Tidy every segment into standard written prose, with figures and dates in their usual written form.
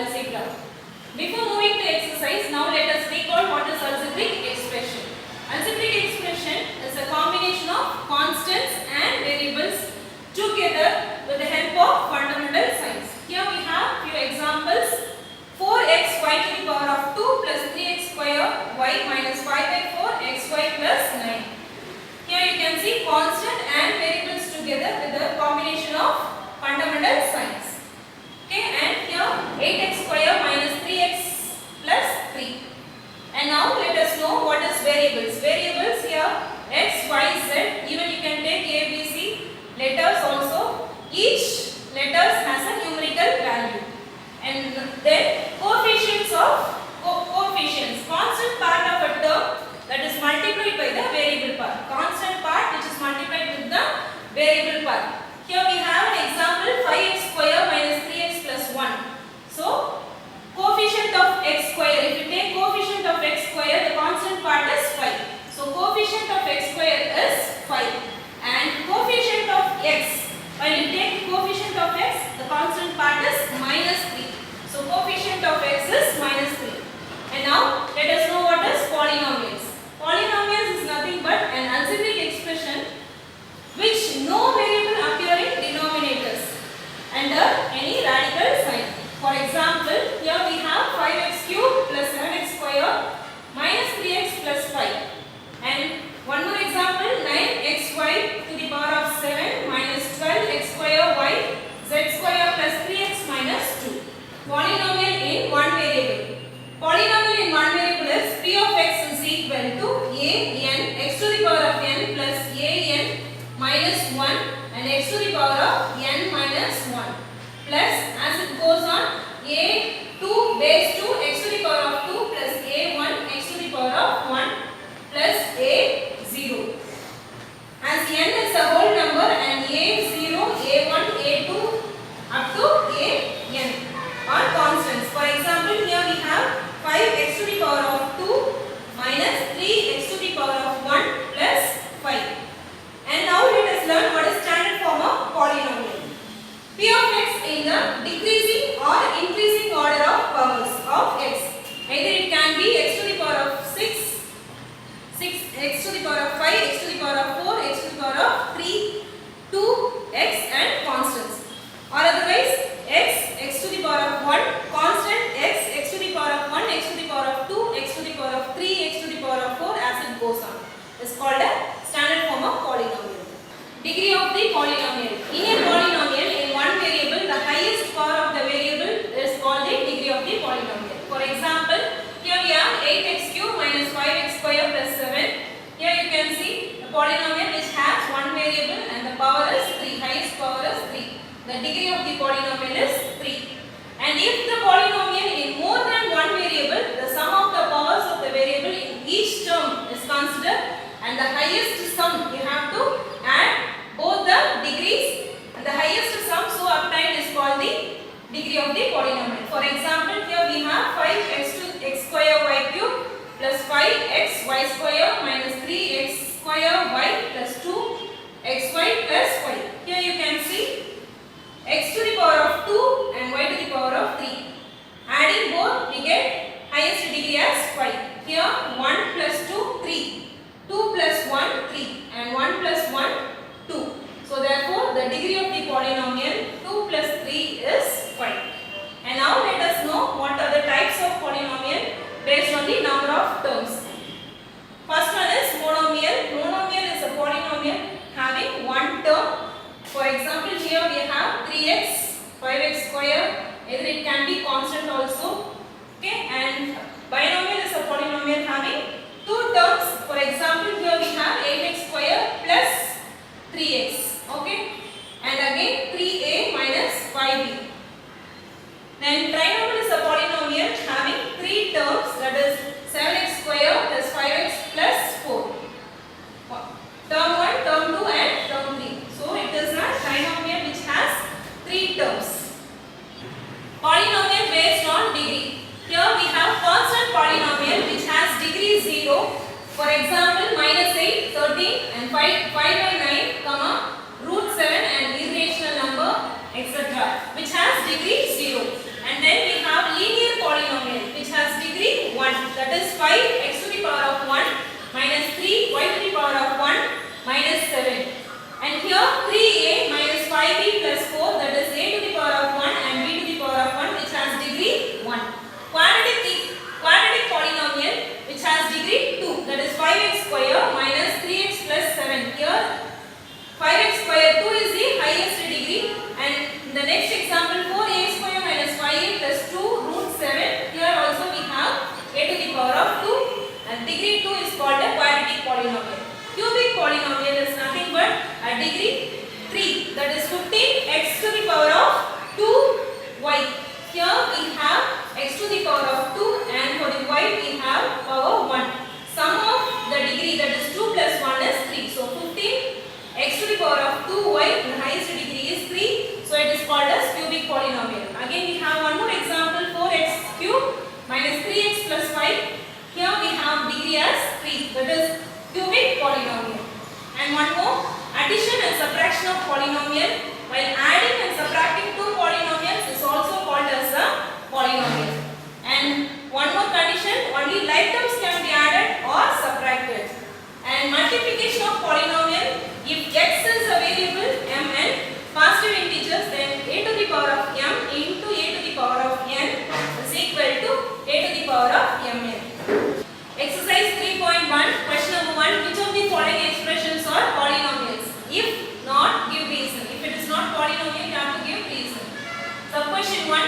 algebra. Before moving to exercise, now let us recall what is algebraic expression. Algebraic expression is a combination of constants and variables together with the help of fundamental signs. Here we have few examples. 4x y to the power of 2 plus 3x square y minus 5 by 4 xy plus 9. Here you can see constant and variables together with the combination of fundamental signs. Okay, and here 8x square minus 3x plus 3. And now let us know what is variables. Variables here x, y, z. Even you can take a, b, c letters also. Each letters has a numerical value. And then coefficients of coefficients. Constant part of a term that is multiplied by the variable part. Constant part which is multiplied with the variable part. Here we have an example 5x square minus 3x plus 1. So coefficient of x square. If you take coefficient of x square, the constant part is 5. So coefficient of x square is 5. And coefficient of x. When you take coefficient of x, the constant part is minus 3. So coefficient of x is minus 3. And now let us know what is polynomials. Polynomials is nothing but an algebraic expression which no variable appear in denominators under any radical sign. For example, here we have 5x cube plus 7x square minus 3x plus 5. And one more example, 9xy to the power of 7 minus 12x square y z square plus 3x minus 2. Polynomial in one variable. Polynomial in one variable is p of x is equal to a n x to the power of n plus a n minus 1 and x to the power of n minus 1 plus as it goes on a 2 base 2 x to the power of 2 plus a 1 x to the power of 1 plus a 0. As n is a whole number and a0, a1, a2 up to an are constants. For example, here we have 5x to the power of 2 minus 3x to the power of 1 plus 5. And now let us learn what is standard form of polynomial. P of x in the decreasing or increasing order of powers of x. Either it can be x to the power of 6, x to the power of 5, x to the power of 4, x to the power of 3, 2, x and constants. Or otherwise x to the power of 1, constant x to the power of 1, x to the power of 2, x to the power of 3, x to the power of 4 as it goes on. Is called a standard form of polynomial. Degree of the polynomial. In a polynomial, in one variable, the highest power of the variable is called the degree of the polynomial. For example, here we have 8x cube minus 5x square plus 7. Here you can see the polynomial which has one variable and the power is 3. Highest power is 3. The degree of the polynomial is 3. And if the polynomial in more than one variable, the sum of the powers of the variable in each term is considered and the highest sum you have to add both the degrees and the highest sum so obtained is called the degree of the polynomial. For example, here we have 5x to x square y cube plus 5x y square minus 3x square y plus 2 xy plus y. Here you can see x to the power of 2 and y to the power of 3. Adding both we get highest degree as 5. Here 1 plus 2, 3. 2 plus 1, 3 and 1 plus 1, 2. So therefore the degree of the polynomial 2 plus 3 is 5. And now let us know what are the types of polynomial based on the number of terms. First one is monomial. Monomial is a polynomial having one term. For example, here we have 3x, 5x square, either it can be constant also. Okay, and binomial is a polynomial having two terms. For example, here we have 8x square plus 3x. Okay, and again 3a minus 5b. Then trinomial is a polynomial having three terms, that is 7x square plus 5x plus 4. Term 1, term 2 and term 3. So it is a trinomial which has three terms. Polynomial based on degree. Here we have constant polynomial which has degree 0. For example, minus 8, 13 and 5 by 9, comma degree 3, that is 15x to the power of 2y. Here we have x to the power of 2 and for the y we have power 1. Sum of the degree, that is 2 plus 1 is 3. So 15x to the power of 2y, the highest degree is 3. So it is called as cubic polynomial. Again we have one more example, 4x cube minus 3x plus 5. Here we have degree as 3, that is cubic polynomial. And one more, addition and subtraction of polynomial. While adding and subtracting two polynomials is also called as a polynomial. And one more condition, only like terms can be added or subtracted. And multiplication of polynomial, if x is a variable m and positive integers, then a to the power of m into a to the power of n is equal to a to the power of mn. Exercise 3.1, question number 1, which of the following expressions are polynomials? If not, give reason. If it is not polynomial, you have to give reason. So question 1,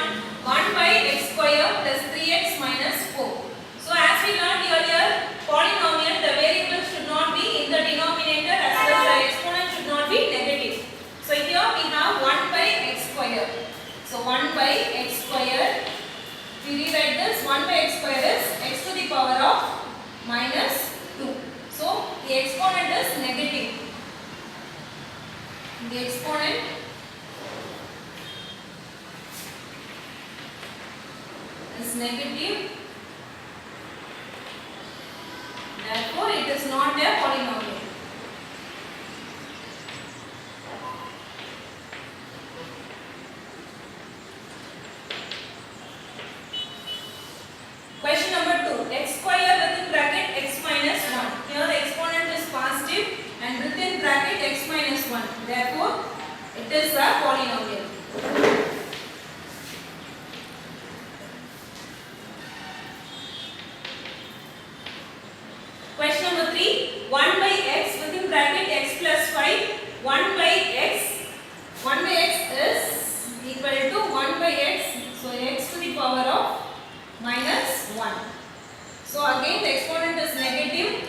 1 by x square plus 3x minus 4. So as we learned earlier, polynomial, the variable should not be in the denominator as well as the exponent should not be negative. So here we have 1 by x square. So 1 by x square, we rewrite this, 1 by x square is x to the power of minus 2. So the exponent is negative. The exponent is negative. Therefore, it is not a polynomial. Question number 2. X square within bracket x minus 1. Here the exponent is positive and within bracket x minus 1. Therefore, it is a polynomial. Question number 3. 1 by x within bracket x plus 5. 1 by x. 1 by x is equal to 1 by x. So, x to the power of minus 1. So again the exponent is negative.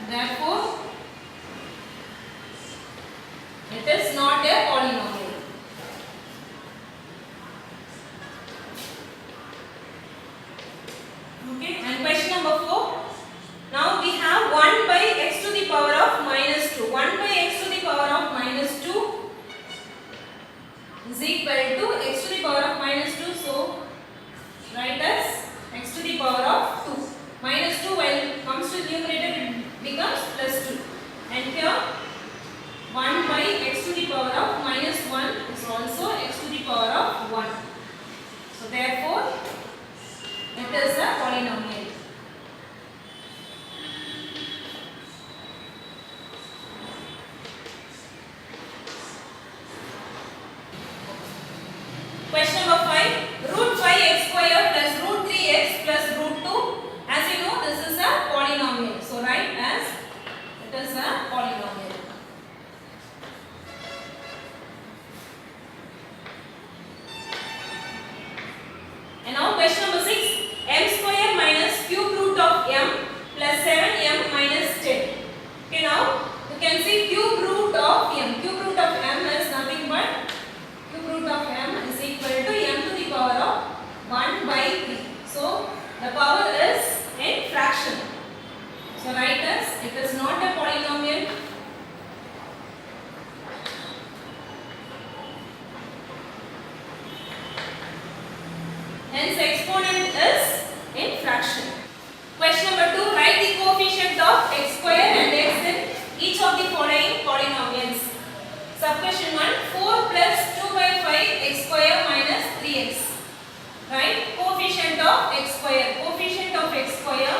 Therefore, it is not a polynomial. Okay, and question number 4. Now we have 1 by x to the power of minus 2. 1 by x to the power of minus 2 is equal to x to the power of minus 2. So, write as x to the power of 2. Minus 2 when comes to numerator it becomes plus 2. And here 1 by x to the power of minus 1 is also x to the power of 1. So, therefore, it is a polynomial. Question number 5. Root 5x square plus root 3x plus root 2. As you know, this is a polynomial. So, write as it is a polynomial. And now question number 6. M square minus cube root of m plus 7m minus 10. Okay, now you can see cube root of m. Cube root of m is nothing but cube root of m is equal to m to the power of 1 by 3. So the power is in fraction. So write as it is not a polynomial. Hence exponent is in fraction. Question number 2. Write the coefficient of x square and x in each of the following polynomials. Subquestion 1. 4 plus 2 by 5 x square minus 3x. Right? Coefficient of x square. Coefficient of x square.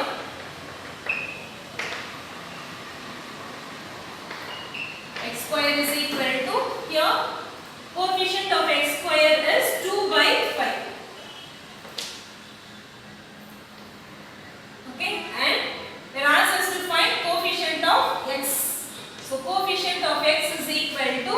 X square is equal to, here coefficient of x square is 2 by 5. Okay, and they are asked us to find coefficient of x. So coefficient of x is equal to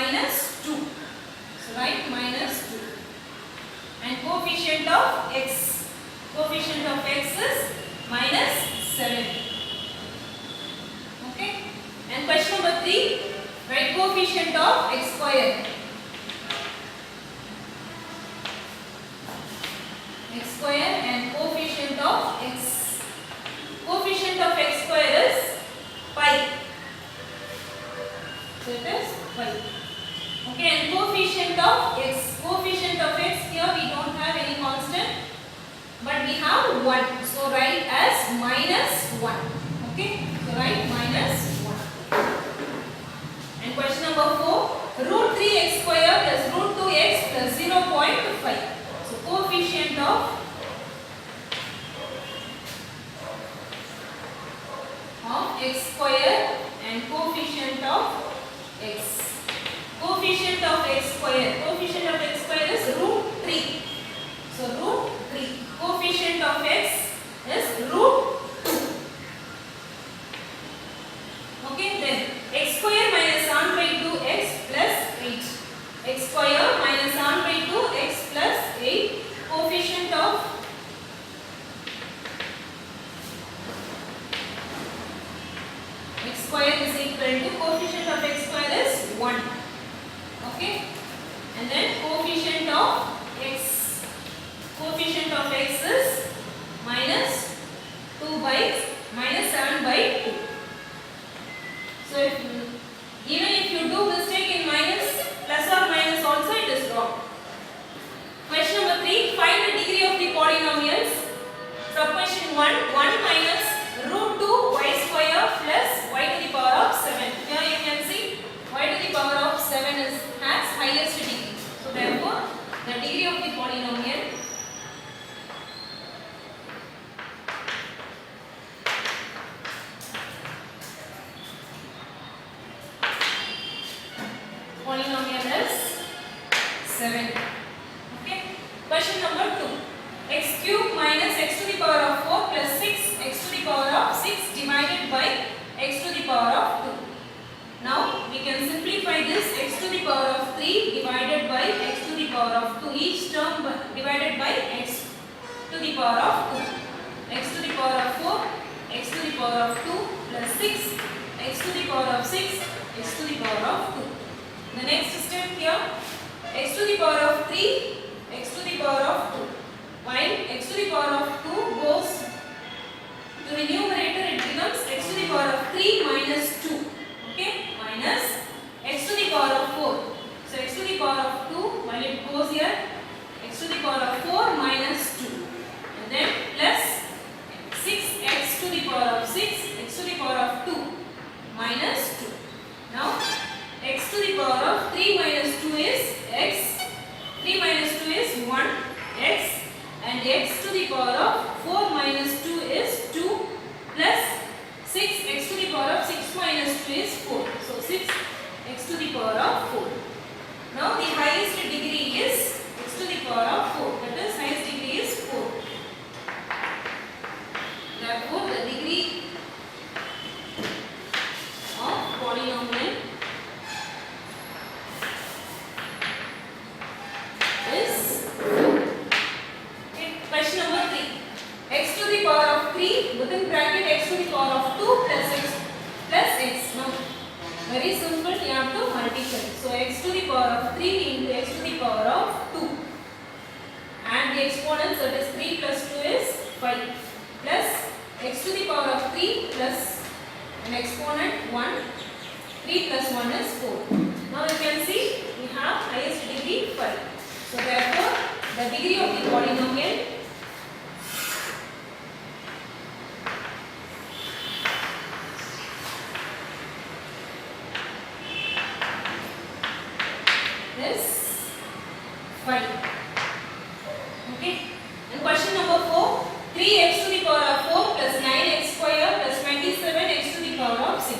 minus 2. So write minus 2. And coefficient of x. Coefficient of x is minus 7. Okay. And question number 3. Write coefficient of x square. X square and coefficient of x. Coefficient of x square is pi. So it is pi. Okay, and coefficient of x. Coefficient of x, here we don't have any constant, but we have 1. So write as minus 1. Okay, so write minus 1. And question number 4. Root 3x square plus root 2x plus 0.5. So coefficient of x square and coefficient of x. Coefficient of x square. Coefficient of x square is root 3. So root 3. Coefficient of x is root 2. Okay, then x square minus 1 by 2x plus 8. X square minus 1 by 2x plus 8. Coefficient of x square is equal to, coefficient of x square is 1. Okay, and then coefficient of x. Coefficient of x is minus 2 by minus 7 by 2. So even if you do mistake in minus, plus or minus also, it is wrong. Question number 3. Find the degree of the polynomials. So question 1. 1 minus root 2 y square plus y to the power of 7. Here you can see y to the power of 7 has highest degree. So therefore, the degree of the polynomial is 7. Okay. Question number 2. X cube minus x to the power of 4 plus 6 x to the power of 6 divided by x to the power of 2. Now we can simplify this. X to the power of 3 divided by x to the power of 2. Each term divided by x to the power of 2. X to the power of 4, x to the power of 2 plus 6 x to the power of 6, x to the power of 2. The next step here, x to the power of 3, x to the power of 2. While x to the power of 2 goes to the numerator, it becomes x to the power of 3 minus 2. Okay, minus x to the power of 4. So x to the power of 2, while it goes here, x to the power of 4 minus 2. And then plus 6x to the power of 6, x to the power of 2 minus 2. Now x to the power of 3 minus 2 is x. 3 minus 2 is 1 x. And x to the power of 4 minus 2 is 2 plus 6 x to the power of 6 minus 2 is 4. So 6 x to the power of 4. Now the highest degree is x to the power of 4. That is, highest degree is 4. Therefore, the degree of polynomial is 4. Okay. Question number 3. X to the power of 3 within bracket x to the power of 2 plus x plus x. Now very simple, you have to multiply. So x to the power of 3 into x to the power of 2. And the exponents, that is 3 plus 2 is 5. Plus x to the power of 3 plus an exponent 1. 3 plus 1 is 4. Now you can see we have highest degree 5. So therefore, the degree of the polynomial is 5. Okay. And question number 4. 3x to the power of 4 plus 9x square plus 27x to the power of 6.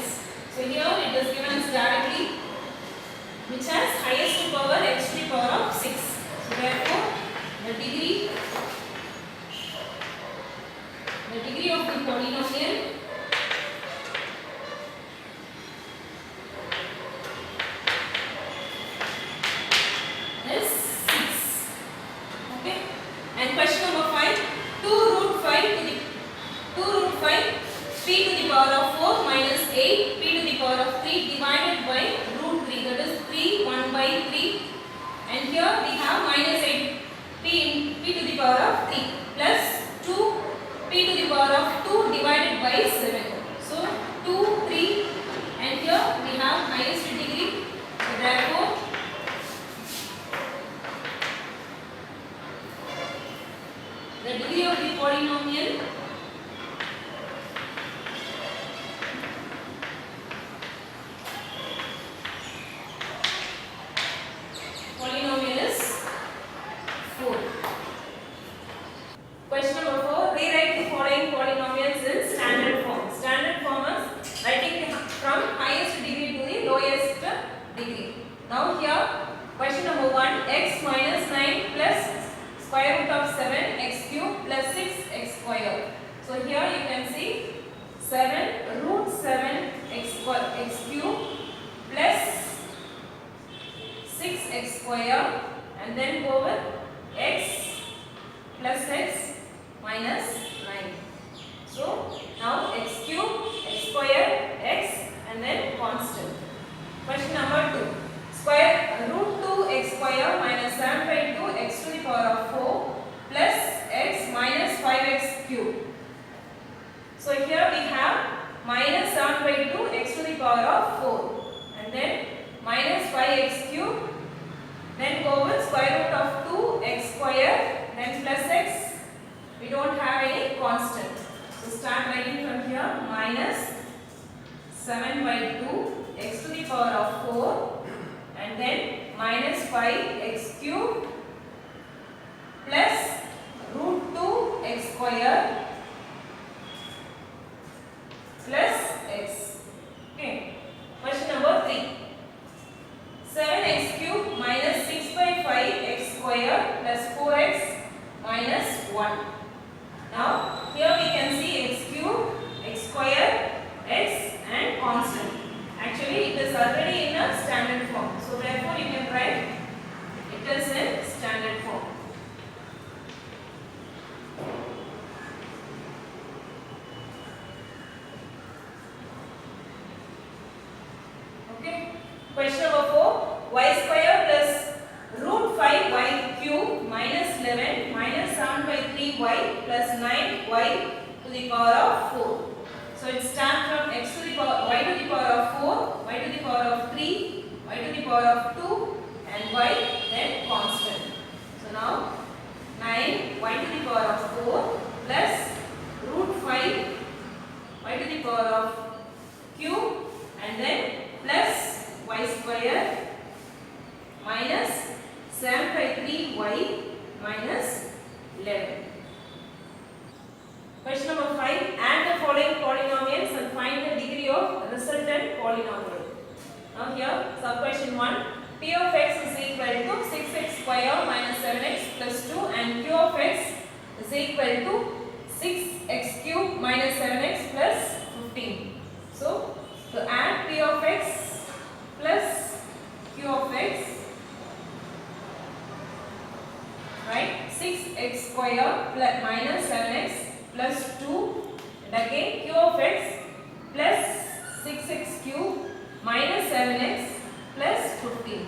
So here it is given as directly, which has highest power x to the power of 6. So therefore, the degree of the polynomial here we have minus 8 p to the power of 3 plus 2 p to the power of 2 divided by 7. So 2, 3 and here we have highest degree. So therefore the degree of the polynomial is 4. Question number 4. Rewrite the following polynomials in standard form. Standard form is writing from highest degree to the lowest degree. Now here question number 1, x minus 9 plus square root of 7 x cube plus 6 x square. So here you can see 7 root 7 x cube plus 6x square and then go with x plus x minus 9. So now x cube, x square, x and then constant. Question number 2. Square root 2x square minus 7 by 2 x to the power of 4 plus x minus 5x cube. So here we have minus 7 by 2 x to the power of 4 and then minus 5x cube. Then go with square root of 2x square, then plus x. We don't have any constant. So start writing from here. Minus 7 by 2 x to the power of 4 and then minus 5x cube plus root 2 x square plus x. Okay. Question number 3. 7x cube minus 6 by 5x square plus 4x minus 1. Now here we can see x cube, x square, x and constant. Actually it is already in a standard form. So therefore you can write it is in standard form. Okay. Question number 4. Y square plus root 5y cube minus 11 minus 7 by 3y plus 9y to the power of 4. So it starts from x to the power y to the power of 4, y to the power of 3, y to the power of 2 and y then constant. So now 9 y to the power of 4 plus root 5 y to the power of cube and then plus y square minus 7 by 3y minus 11. Question number 5. Add the following polynomials and find the degree of resultant polynomial. Now here sub question 1. P of x is equal to 6x square minus 7x plus 2 and q of x is equal to 6x cube minus 7x plus 15. So to add p of x plus q of x, right, 6x square plus minus 7x plus 2 and again q of x plus 6x cube minus 7x plus 15.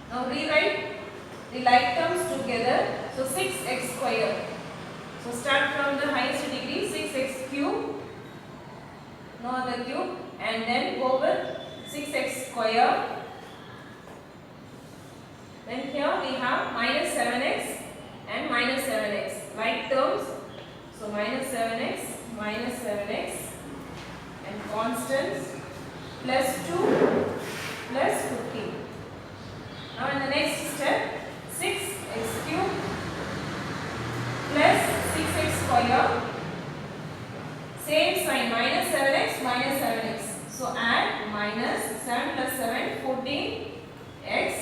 Now rewrite the like terms together. So 6x square. So start from the highest degree, 6x cube, no other cube, and then go with 6x square. Then here we have minus 7x and minus 7x. Like terms. So minus 7x and constants plus 2 plus 15. Now in the next step, 6x cube plus 6x square. Same sign, minus 7x. So add minus 7 plus 7, 14x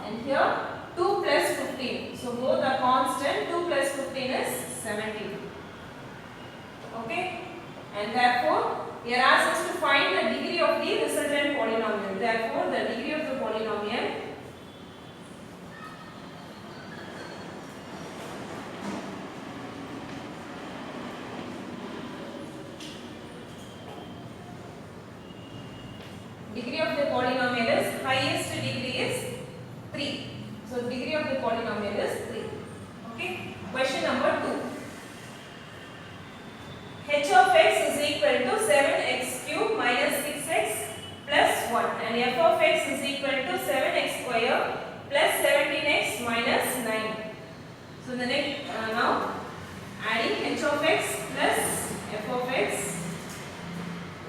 and here 2 plus 15. So both are constant, 2 plus 15 is 17. Okay, and therefore we are asked us to find the degree of the resultant polynomial. Therefore the degree of the polynomial is highest degree is 3. So degree of the polynomial is 3. Okay. Question number 2. H of x is equal to 7x cube minus 6x plus 1 and f of x is equal to 7x square plus 17x minus 9. So the next now adding h of x plus f of x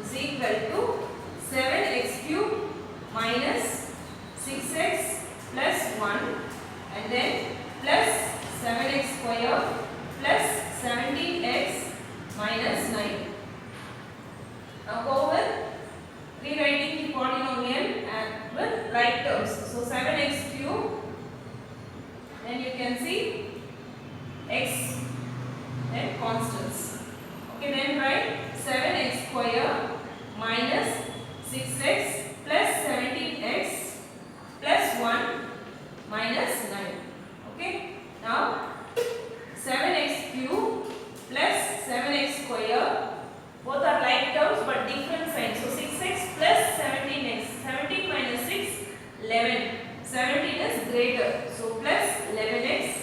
is equal to 7x cube minus 6x plus 1 and then plus 7x square plus 17x minus 9. Now go with rewriting the polynomial and with right terms. So 7x cube, then you can see x and constants. Okay, then write 7x square minus 6x plus 17x plus 1 minus 9. Okay, now 7x cube plus 7x square, both are like terms but different signs. So 6x plus 17x, 17 minus 6, 11. 17 is greater, so plus 11x,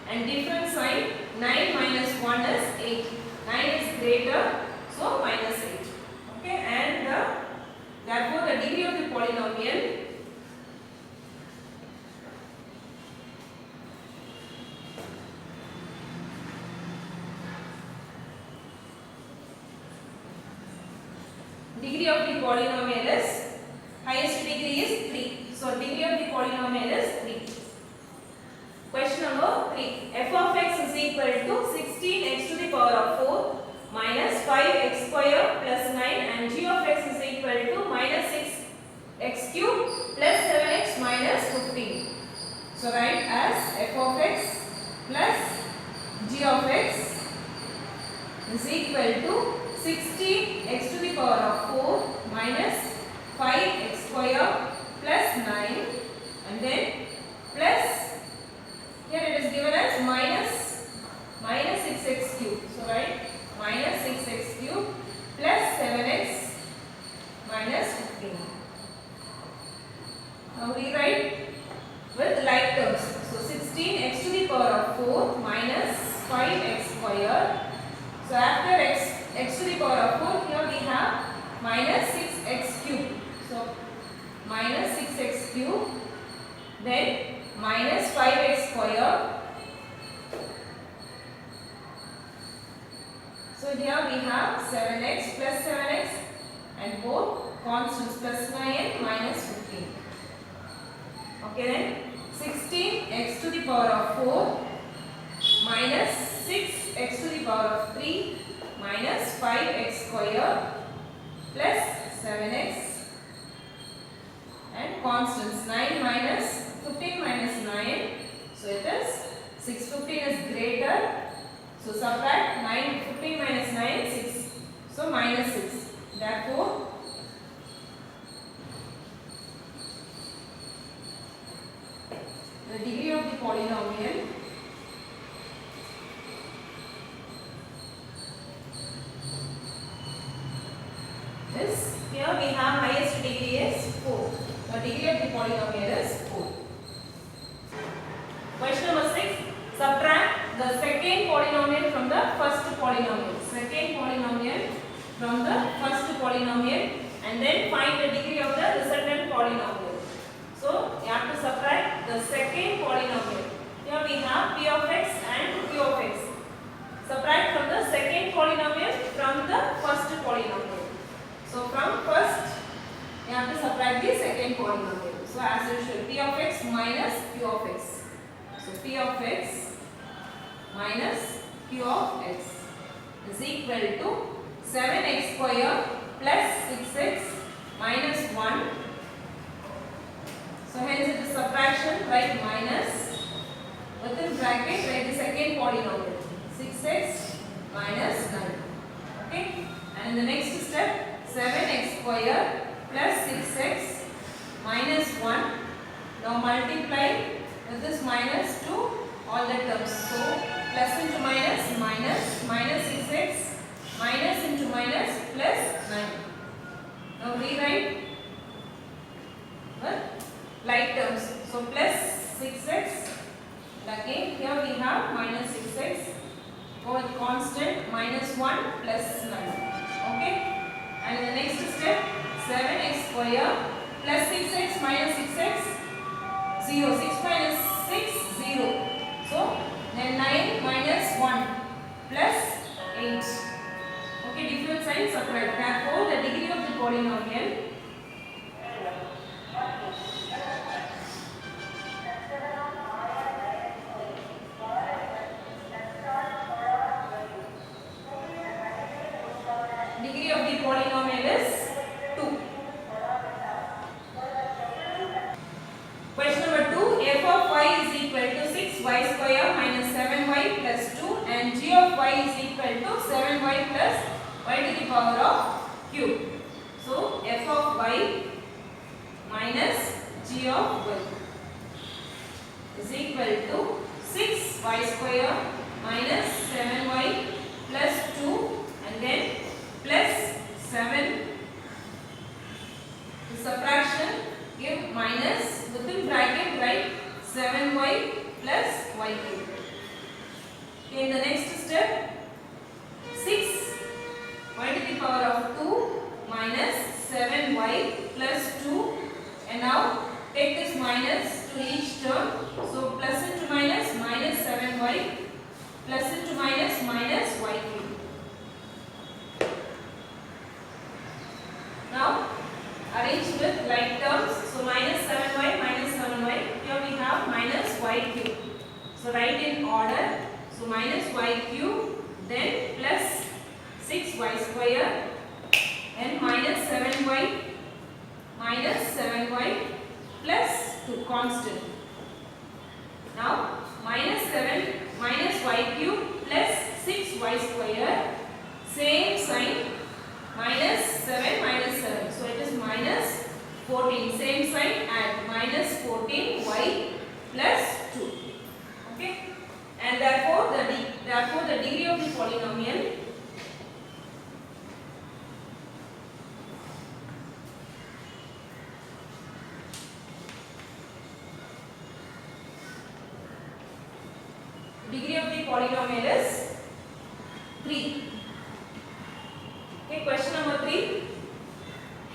and different sign, 9 minus 1 is 8. 9 is greater, so minus 8. Okay, and therefore the degree of the polynomial is, highest degree is 3. So degree of the polynomial is 3. Question number 3. F of x is equal to 16x to the power of 4 minus 5x square plus 9 and g of x is equal to minus 6x cube plus 7x minus 15. So write as f of x plus g of x is equal to 16x to the power of 4 minus 5x square plus 9 and then plus, here it is given as minus 6x cube. So write minus 6x cube plus 7x minus 15. Now rewrite with like terms. So 16x to the power of 4 minus 5x square. So after x to the power of 4, here we have minus 6x cube. So minus 6x cube, then minus 5x square. So here we have 7x plus 7x and both constants plus 9 and minus 15. Okay, then 16x to the power of 4 minus 6x to the power of 3 minus 5x square plus 7x and constants 9 minus 15 minus 9. So it is 6, 15 is greater. So subtract 9, 15 minus 9, 6. So minus 6. Therefore, the degree of the polynomial is, here we have highest degree is 4. The degree of the polynomial is 4. Question number 6. Subtract the second polynomial from the first polynomial. Second polynomial from the first polynomial and then find the degree of the resultant polynomial. So you have to subtract the second polynomial. Here we have p of x and q of x. Subtract from the second polynomial from the first polynomial. So from first you have to subtract the second polynomial. So as usual, p of x minus q of x. So p of x minus q of x is equal to 7x square plus 6x minus 1. So hence it is subtraction, write minus, within bracket write the second polynomial, 6x minus 9. Okay, and in the next step 7x square plus 6x minus 1. Now multiply with this minus to all the terms. So plus into minus, minus, minus 6x, minus into minus, plus 9. Now rewrite with like terms. So plus Again here we have minus 6x over constant minus 1 plus 9. Okay. And in the next step 7x square plus 6x minus 6x 0. 6 minus 6 0. So then 9 minus 1 plus 8. Okay, different signs subtract. Therefore the degree of the polynomial is 2. Question number 2. F of y is equal to 6y square minus 7y plus 2 and g of y is equal to 7y plus y to the power of cube. So f of y minus g of y is equal to 6y square minus 7y plus 2 and then plus 7. The subtraction give minus within bracket write 7y plus y cube. In the next step 6y to the power of 2 minus 7y plus 2 and now take this minus to each term. So plus into minus minus 7y plus into minus minus y cube. Now arrange with like terms. So minus 7y minus 7y. Here we have minus y cube. So write in order. So minus y cube, then plus 6y square and minus 7y plus 2 constant. Now minus 7 minus y cube plus 6y square, same sign, minus 7 minus 7. So it is minus 14. Same sign, add minus 14y plus 2. Okay. And therefore the degree of the polynomial is 3. Okay, question number 3.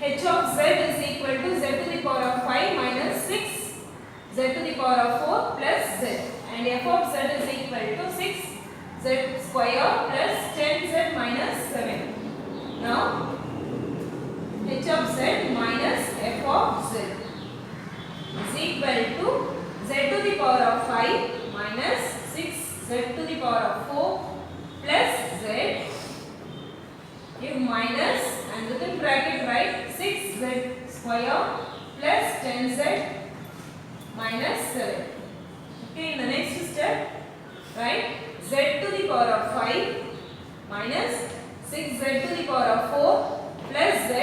H of z is equal to z to the power of 5 minus 6 z to the power of 4 plus z, and f of z is equal to 6 z square plus 10z minus 7. Now h of z minus f of z is equal to z to the power of 5 minus 6 z to the power of 4 plus z, give minus and within bracket write 6z square plus 10z minus 7. Okay, in the next step write z to the power of 5 minus 6z to the power of 4 plus z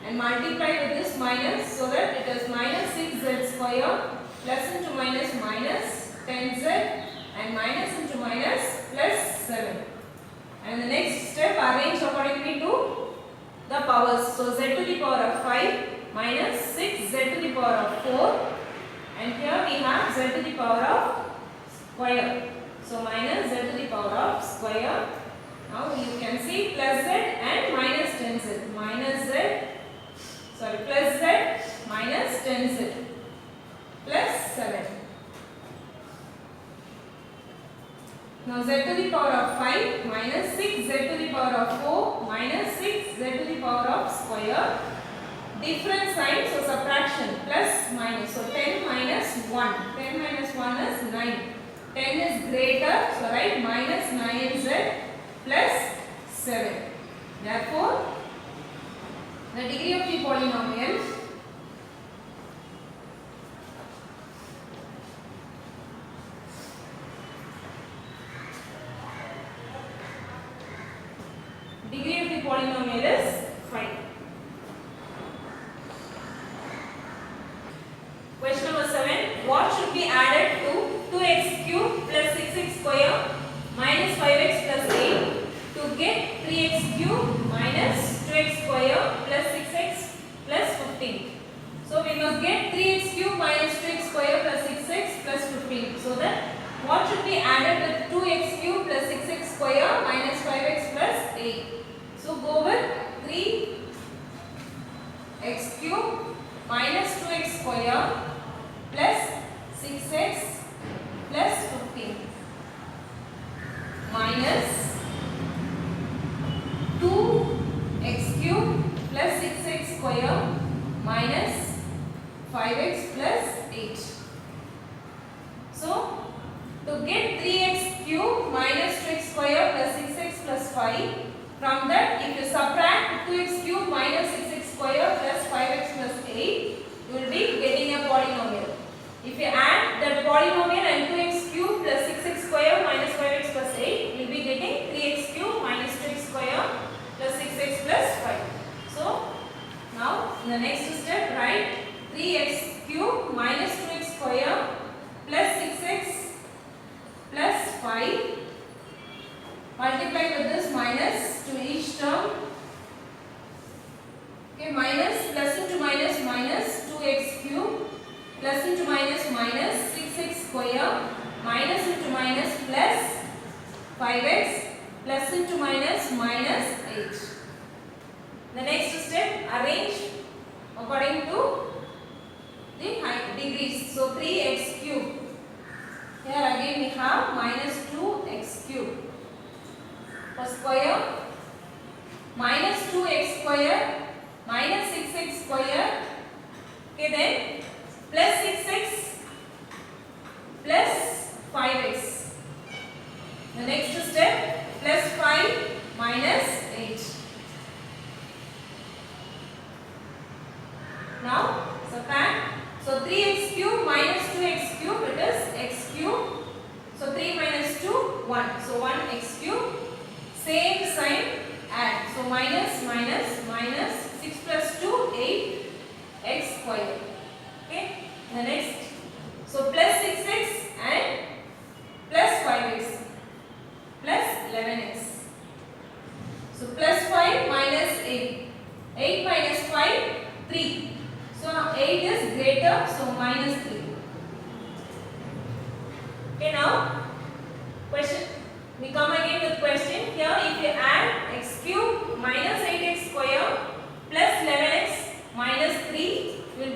and multiply with this minus, so that it is minus 6z square plus into minus minus 10z and minus into minus plus 7. And the next step arrange accordingly to the powers. So z to the power of 5 minus 6z to the power of 4, and here we have z to the power of square. So minus z to the power of square. Now you can see plus z and minus 10z. Plus z minus 10z plus 7. Now z to the power of 5 minus 6z to the power of 4 minus 6z to the power of square. Different signs, so subtraction, plus minus. So 10 minus 1. 10 minus 1 is 9. 10 is greater, so write minus 9z plus 7. Therefore, the degree of the polynomial is 5. Question number 7. What should be added to 2x cube plus 6x square minus 5x plus 8 to get 3x cube minus 2x square plus 6x plus 15? So we must get 3x cube minus 2x square plus 6x plus 15. So that What should be added with 2x cube plus 6x square minus 5x plus 8? So go with 3x cube minus 2x square plus 6x plus 15 minus 2x cube plus 6x square minus 5x plus 8. So to get 3x cube minus 2x square plus 6x plus 5, from that if you subtract 2x cube minus 6x square plus 5x plus 8, you will be getting a polynomial. If you add that polynomial and 2x cube plus 6x square minus 5x plus 8, you will be getting 3x cube minus 2x square plus 6x plus 5. So now in the next step write 3x cube minus 2x square plus 6x plus 5 multiply with this minus to each term. Okay, minus plus into minus minus 2x cube plus into minus minus 6x square minus into minus plus 5x plus into minus minus 8. The next step arrange according to the degrees. So 3x cube. Here again we have minus 2x cube for square minus 2x square minus 6x square. Okay, then plus 6x plus 5x. The next step plus 5 minus 8. Now subtract. So 3x cube minus 2x cube, it is x cube. So 3 minus 2, 1. So 1x cube. Same sign, add. So minus minus minus 6 plus 2, 8 x square. Okay. The next. So plus 6x and plus 5x plus 11x. So plus 5 minus 8. 8 minus 5, 3. So now 8 is greater, so minus 3. Okay, now question. We come again with question. Here if you add x cube minus 8x square plus 11x minus 3 will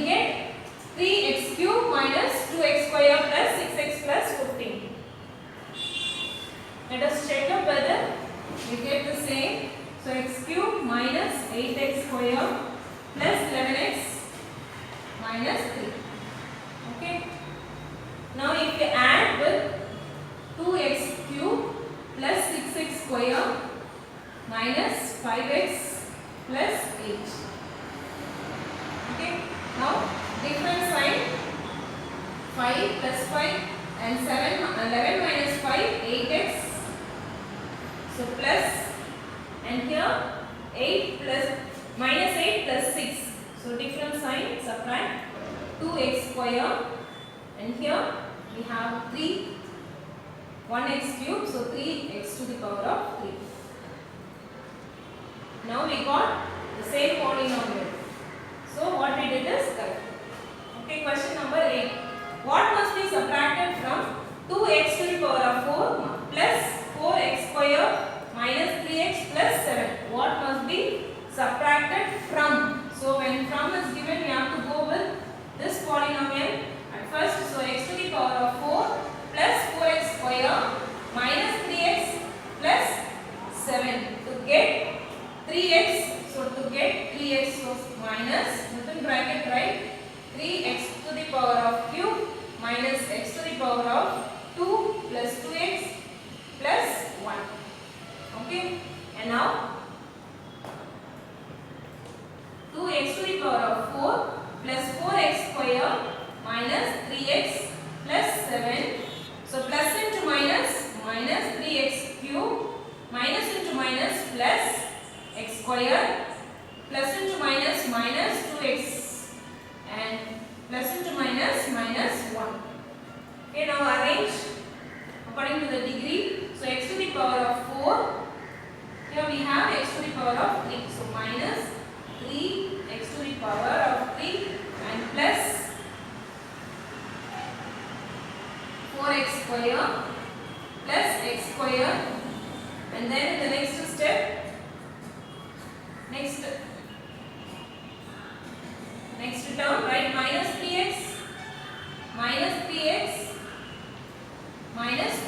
get 3x cube minus 2x square plus 6x plus 15. Let us check up whether we get the same. So x cube minus 8x square plus 11x minus 3. Okay. Now if you add with 2x cube plus 6x square minus 5x plus 8. Okay. Now different sign. 5 plus 5 and 7, 11 minus 5, 8x. So plus, and here 8 plus minus 8 plus 6. So different sign, subtract 2x square, and here we have 3, 1x cube, so 3x to the power of 3. Now we got the same polynomial. So what we did is correct. Okay, question number 8. What must be subtracted from 2x to the power of 4 plus 4x square minus 3x plus 7? What must be subtracted from? So when from is given, we have to go with this polynomial at first. So x to the power of 4 plus 4x square minus 3x plus 7. To get 3x, so to get 3x, so minus within bracket write 3x to the power of cube minus x to the power of 2 plus 2x plus 1. Okay, and now 2x to the power of 4 plus 4x square minus 3x plus 7. So plus into minus, minus 3x cube minus into minus plus x square plus into minus minus 2x and plus into minus minus 1. Okay, now arrange according to the degree. So x to the power of 4. Here we have x to the power of 3. So minus 3 x to the power of 3 and plus square plus x square, and then in the next step, next term, write minus 3x minus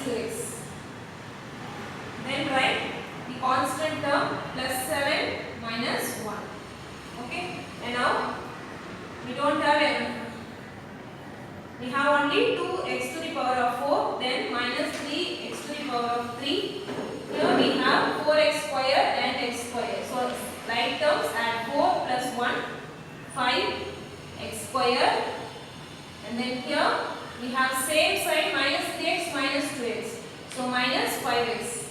2x. Then write the constant term plus 7 minus 1. Okay, and now we don't have we have only 2x to the power of 4, then minus 3x to the power of 3. Here we have 4x square and x square. So like terms, add 4 plus 1, 5x square, and then here we have same sign minus 3x minus 2x. So minus 5x.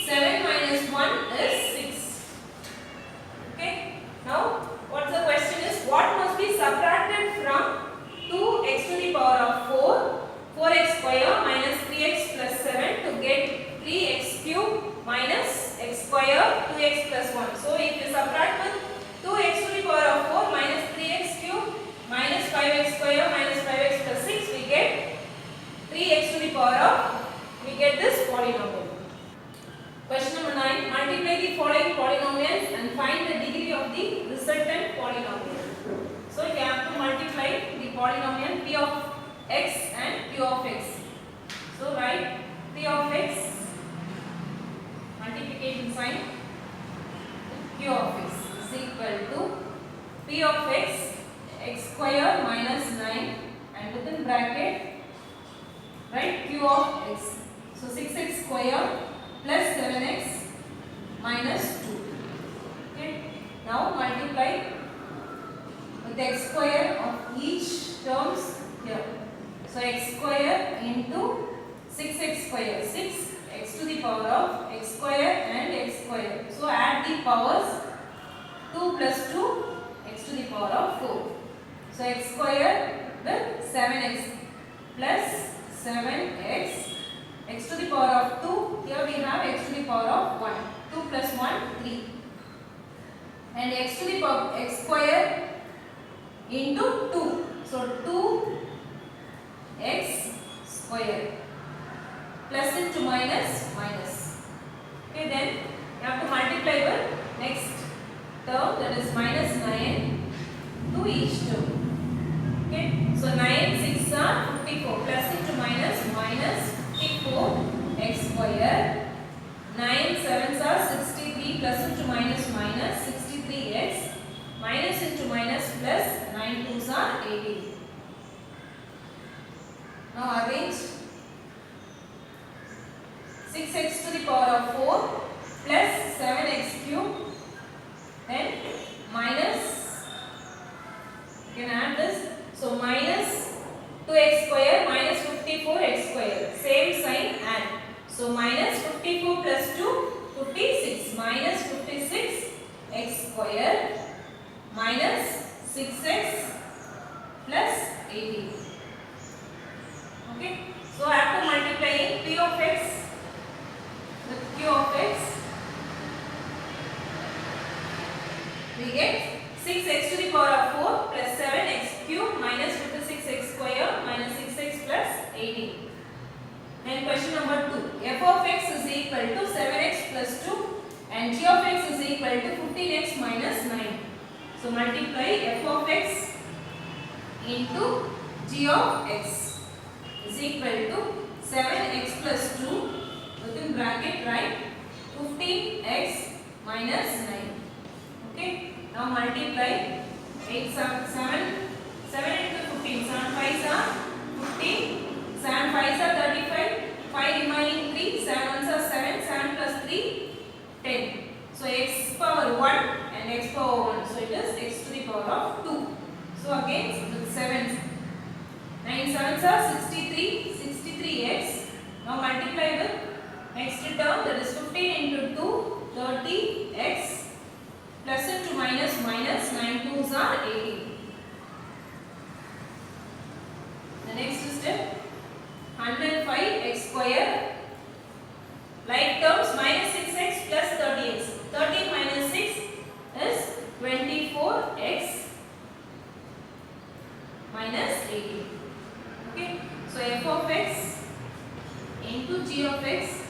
7 minus 1 is 6. Okay. Now what the question is, what must be subtracted from 2x to the power of 4x square minus 3x plus 7 to get 3x cube minus x square 2x plus 1. So if you subtract with 2x to the power of 4 minus 3x cube minus 5x square minus 5x plus 6, we get 3x to the power of, we get this polynomial. Question number 9. Multiply the following polynomials and find the degree of the resultant polynomial. So you have to multiply the polynomial p of x and q of x. So write p of x, multiplication sign, q of x is equal to p of x square minus 9, and within bracket write q of x. So 6x square plus 7x minus 2. Okay. Now multiply with x square of each terms here. So x square into 6x square, 6x to the power of x square and x square. So add the powers, 2 plus 2, x to the power of 4. So x square with 7x plus 7x, x to the power of 2, here we have x to the power of 1, 2 plus 1, 3, and x to the power x square into 2, so 2x square plus into minus minus. Okay, then you have to multiply with next term, that is minus 9 to each term. Okay, so 9 6 are 54 plus into minus minus 54 x square, 9 7s are 63 plus into minus minus 63x, minus into minus plus 9 2s are 18. Now arrange 6x to the power of 4 plus 7x cube, then minus, you can add this, so minus 2x square minus 54x square, same sign, add. So minus 54 plus 2, 56, minus 56x square minus 6x plus 18. Okay, so after multiplying p of x with q of x, we get 6x to the power of 4 plus 7x cube minus 56x square minus 6x plus 18. Then question number 2. F of x is equal to 7x plus 2 and g of x is equal to 15x minus 9. So multiply f of x into g of x is equal to 7x plus 2, within bracket write 15x minus 9. Okay. Now multiply 7 into 15, 7 5s are 15, 7 5s are 35, 5 remaining 3, 7 1s are 7, 7 plus 3, 10. So x power 1 and x power 1, so it is x to the power of 2. So again with 7s, 9 7s are 63, 63x. Now multiply with next term, that is 15 into 2, 30x. Plus into minus minus, 9 2s are 18. The next step, 105x square. Like terms, minus 6x plus 30x. 13 minus 6 is 24x minus 18. Okay, so f of x into g of x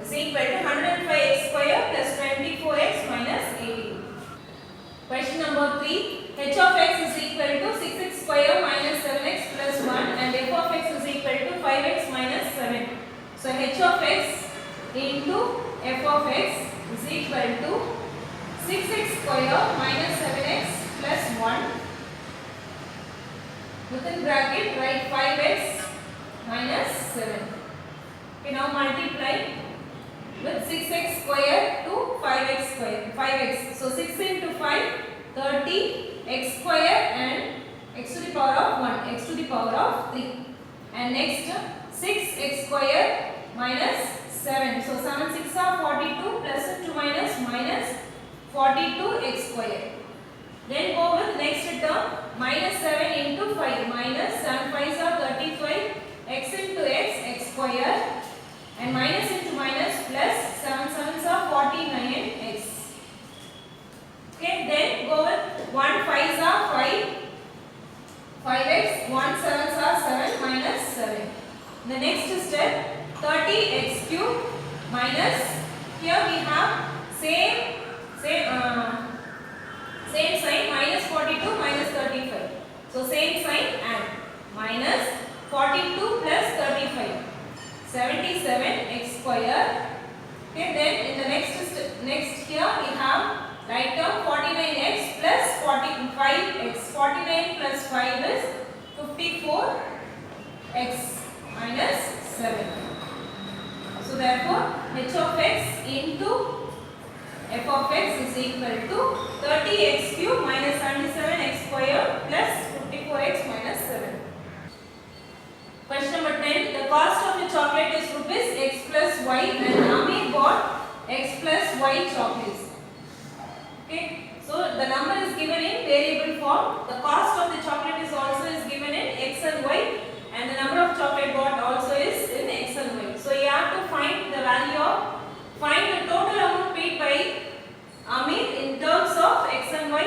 is equal to 105x square plus 24x minus 18. Question number 3. H of x is equal to 6x square minus 7x plus 1 and f of x is equal to 5x minus 7. So h of x into f of x is equal to 6x square minus 7x plus 1. Within bracket write 5x minus 7. Okay, now multiply with 6x square to 5x square. 5x. So 6 into 5, 30 x square and x to the power of 1, x to the power of 3. And next 6x square minus 7. So 7 6 are 42 plus 2 minus 42x square. Then go with next term minus 7 into 5 minus 7 5s are 35 x into x square and minus into minus plus 7 7s are 49x. Okay, then go with 1 5s are 5, 5x, 1 7s are 7 minus 7. The next step 30x cube minus, here we have same sign minus 42 minus 35. So same sign and minus 42 plus 35. 77x square. Okay, then in the next here we have right term 49x plus 45x. 49 plus 5 is 54x minus 7. So therefore h of x into f of x is equal to 30x cube minus 77x square plus 54x minus 7. Question number 10. The cost of the chocolate is rupees x plus y and Amir bought x plus y chocolates. Okay. So the number is given in variable form. The cost of the chocolate is also given in x and y and the number of chocolate bought also is in x and y. So you have to find the total amount paid by Amir in terms of x and y,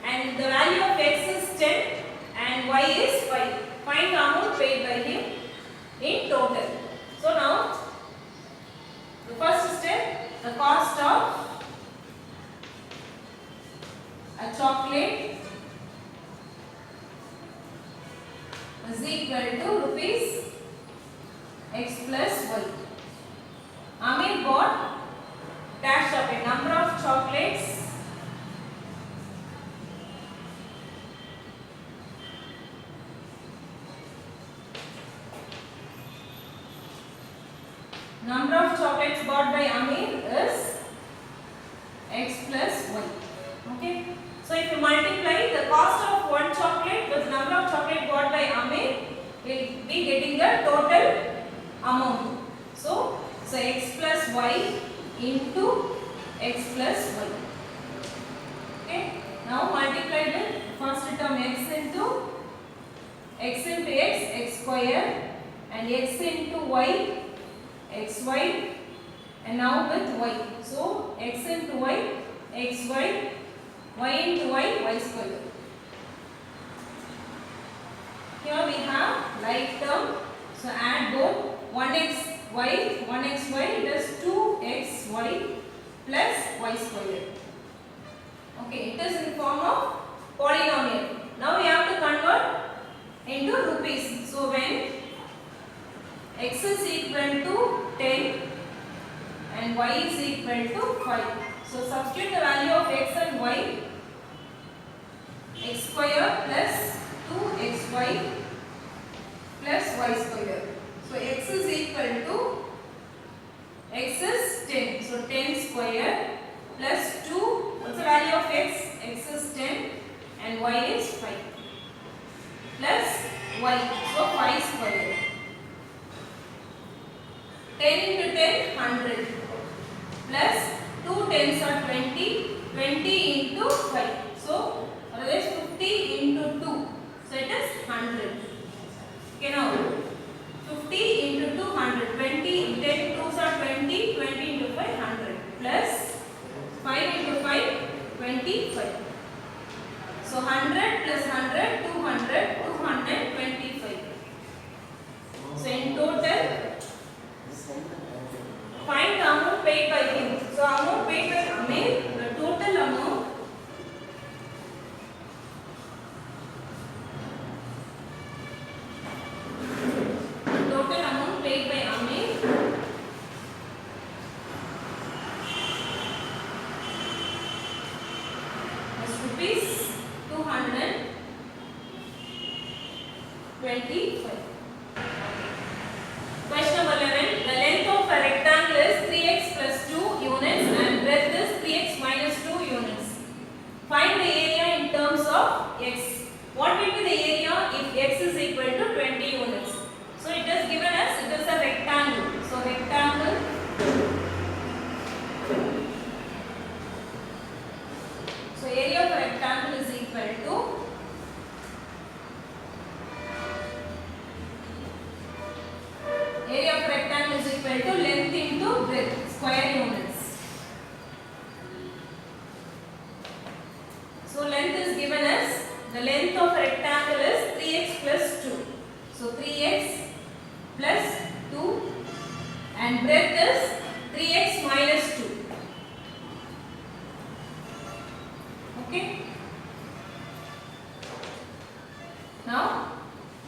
and the value of x is 10 and y is 5. Find the amount paid by him in total. So now the first step, the cost of a chocolate is equal to rupees x plus y. Amir bought dash chocolate, number of chocolates bought by Amir is x plus y. Okay. So if you multiply the cost of one chocolate with number of chocolate bought by Amir, we will be getting the total amount. So x plus y into x plus y. Okay. Now multiply with first term x into x square and x into y xy and now with y. So x into y xy, y into y square. Here we have like term. So add both 1xy it is 2xy plus y square. Okay, it is in form of polynomial. Now we have to convert into rupees. So when x is equal to 10 and y is equal to 5. So substitute the value of x and y. X square plus 2xy plus y square. So x is equal to, x is 10. So 10 square plus 2, what's the value of x? X is 10 and y is 5 plus y. So 5 square. 10 into 10, 100 plus 2 tens are 20, 20 into 5. So that is 50 into 2. So it is 100. Okay, now 50 into 200, 20, 10 2s are 20, 20 into 5, 100 plus 5 into 5, 25. So 100 plus 100, 200, 225. So in total 25. Question number 11. The length of a rectangle is 3x plus 2 units and breadth is 3x minus 2 units. Find the area in terms of x. What will be the area if x is equal to 20 units? So it is given as it is a rectangle. So rectangle. So area of a rectangle is equal to length into breadth, square units. So length is given as the length of a rectangle is 3x plus 2. So 3x plus 2 and breadth is 3x minus 2. Okay. Now,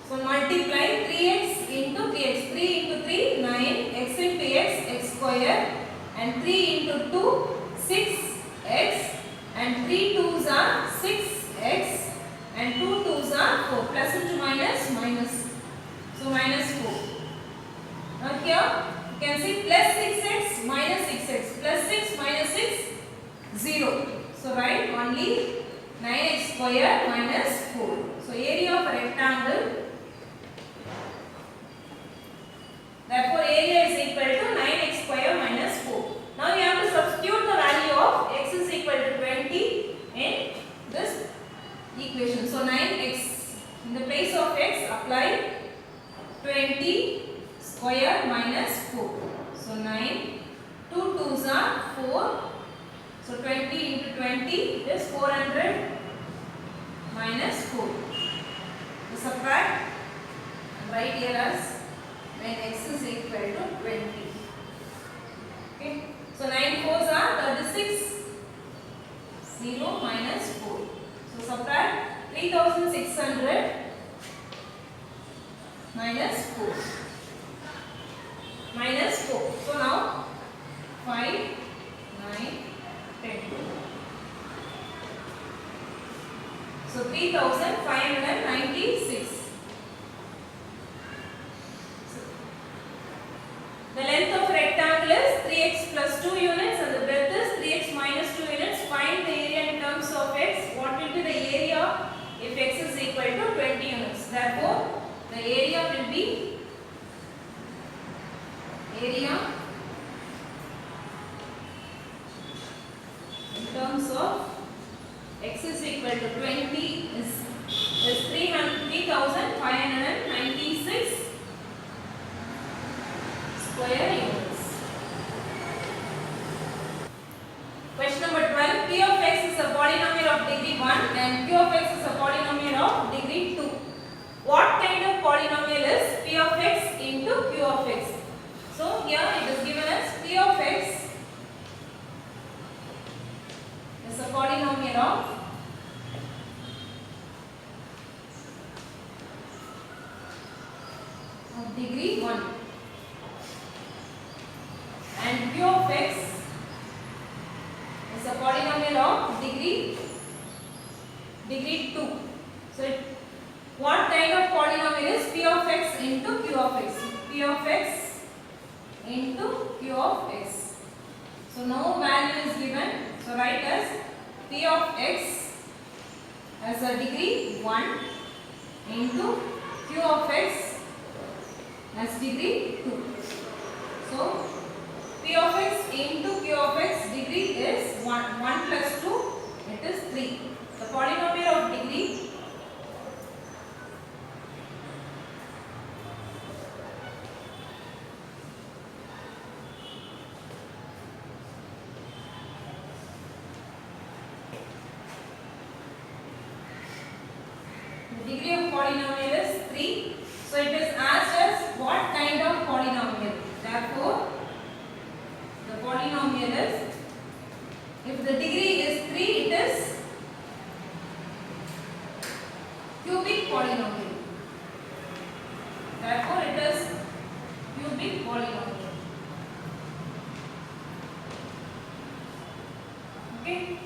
so multiply 3x into 3x. 3 into 3, 9. X into x, x square. And 3 into 2, 6x. And 3 2s are 6x. And 2 2s are 4. Plus into minus, minus. So minus 4. Now here you can see plus 6x, minus 6x. Plus 6, minus 6, 0. So write only 9x square minus 4. So area of a rectangle. Therefore, area is equal to 9x square minus 4. Now, you have to substitute the value of x is equal to 20 in this equation. So, 9x in the place of x apply 20 square minus 4. So, 9, 2 2s are 4. So, 20 into 20 is 400 minus 4. So, subtract and write here as when x is equal to 20. Okay. So 9 4s are 36. 0 minus 4. So subtract 3600 minus 4. Minus 4. So now 5, 9, 10. So 3596. The length of rectangle is 3x plus 2 units and the breadth is 3x minus 2 units. Find the area in terms of x. What will be the area if x is equal to 20 units? Therefore, the area will be area in terms of x is equal to 20 is 3596 square units. Question number 12. P of x is a polynomial of degree 1 and Q of x is a polynomial of degree 2. What kind of polynomial is P of x into Q of x? So here it is given as P of x is a polynomial of degree 1. And Q of x is a polynomial of degree 2. So what kind of polynomial is P of x into Q of x? P of x into Q of x. So no value is given. So write as P of x as a degree 1 into Q of x as degree 2. So P of x into Q of x degree is 1. 1 plus 2, it is 3. The polynomial of degree of polynomial is 3. So it is asked as what kind of polynomial. Therefore, the polynomial is, if the degree is 3, it is cubic polynomial. Therefore, it is cubic polynomial. Okay.